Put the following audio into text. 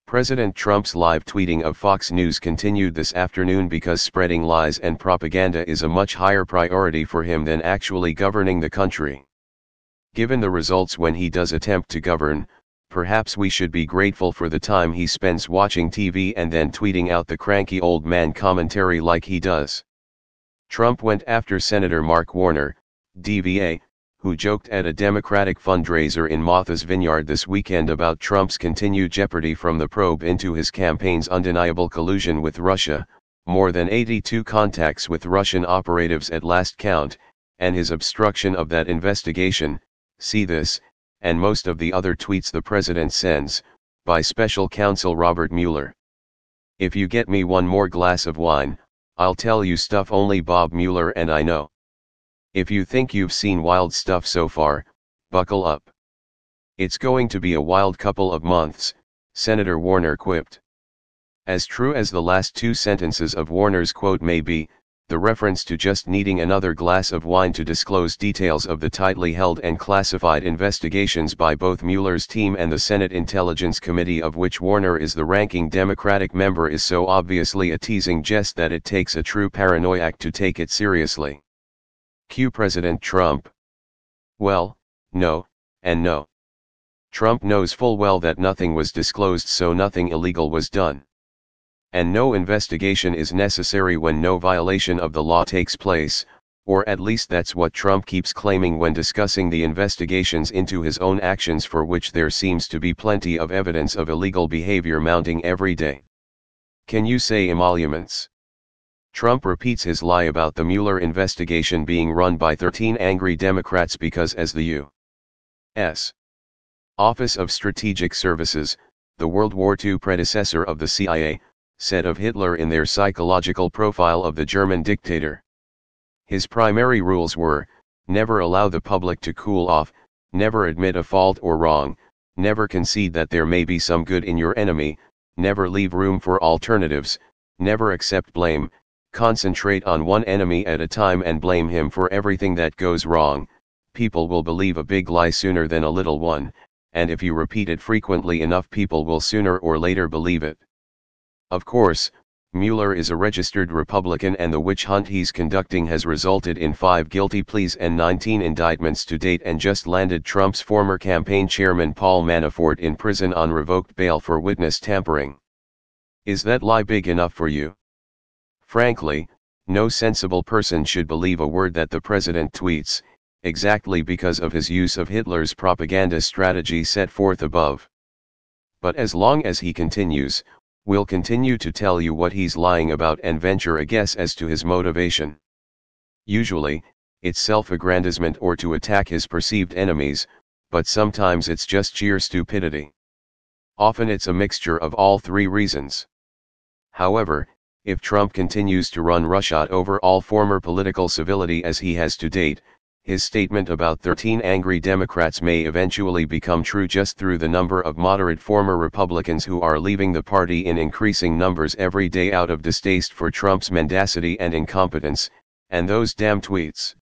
President Trump's live tweeting of Fox News continued this afternoon because spreading lies and propaganda is a much higher priority for him than actually governing the country. Given the results when he does attempt to govern, perhaps we should be grateful for the time he spends watching TV and then tweeting out the cranky old man commentary like he does. Trump went after Senator Mark Warner, DVA, who joked at a Democratic fundraiser in Martha's Vineyard this weekend about Trump's continued jeopardy from the probe into his campaign's undeniable collusion with Russia, more than 82 contacts with Russian operatives at last count, and his obstruction of that investigation, see this, and most of the other tweets the president sends, by special counsel Robert Mueller. If you get me one more glass of wine, I'll tell you stuff only Bob Mueller and I know. If you think you've seen wild stuff so far, buckle up. It's going to be a wild couple of months, Senator Warner quipped. As true as the last two sentences of Warner's quote may be, the reference to just needing another glass of wine to disclose details of the tightly held and classified investigations by both Mueller's team and the Senate Intelligence Committee of which Warner is the ranking Democratic member is so obviously a teasing jest that it takes a true paranoiac to take it seriously. Cue President Trump. Well, no, and no. Trump knows full well that nothing was disclosed, so nothing illegal was done. And no investigation is necessary when no violation of the law takes place, or at least that's what Trump keeps claiming when discussing the investigations into his own actions, for which there seems to be plenty of evidence of illegal behavior mounting every day. Can you say emoluments? Trump repeats his lie about the Mueller investigation being run by 13 angry Democrats because, as the U.S. Office of Strategic Services, the World War II predecessor of the CIA, said of Hitler in their psychological profile of the German dictator. His primary rules were, never allow the public to cool off, never admit a fault or wrong, never concede that there may be some good in your enemy, never leave room for alternatives, never accept blame, concentrate on one enemy at a time and blame him for everything that goes wrong. People will believe a big lie sooner than a little one, and if you repeat it frequently enough, people will sooner or later believe it. Of course, Mueller is a registered Republican, and the witch hunt he's conducting has resulted in 5 guilty pleas and 19 indictments to date, and just landed Trump's former campaign chairman Paul Manafort in prison on revoked bail for witness tampering. Is that lie big enough for you? Frankly, no sensible person should believe a word that the president tweets, exactly because of his use of Hitler's propaganda strategy set forth above. But as long as he continues, we'll continue to tell you what he's lying about and venture a guess as to his motivation. Usually, it's self-aggrandizement or to attack his perceived enemies, but sometimes it's just sheer stupidity. Often it's a mixture of all three reasons. However, if Trump continues to run roughshod over all former political civility as he has to date, his statement about 13 angry Democrats may eventually become true just through the number of moderate former Republicans who are leaving the party in increasing numbers every day out of distaste for Trump's mendacity and incompetence, and those damn tweets.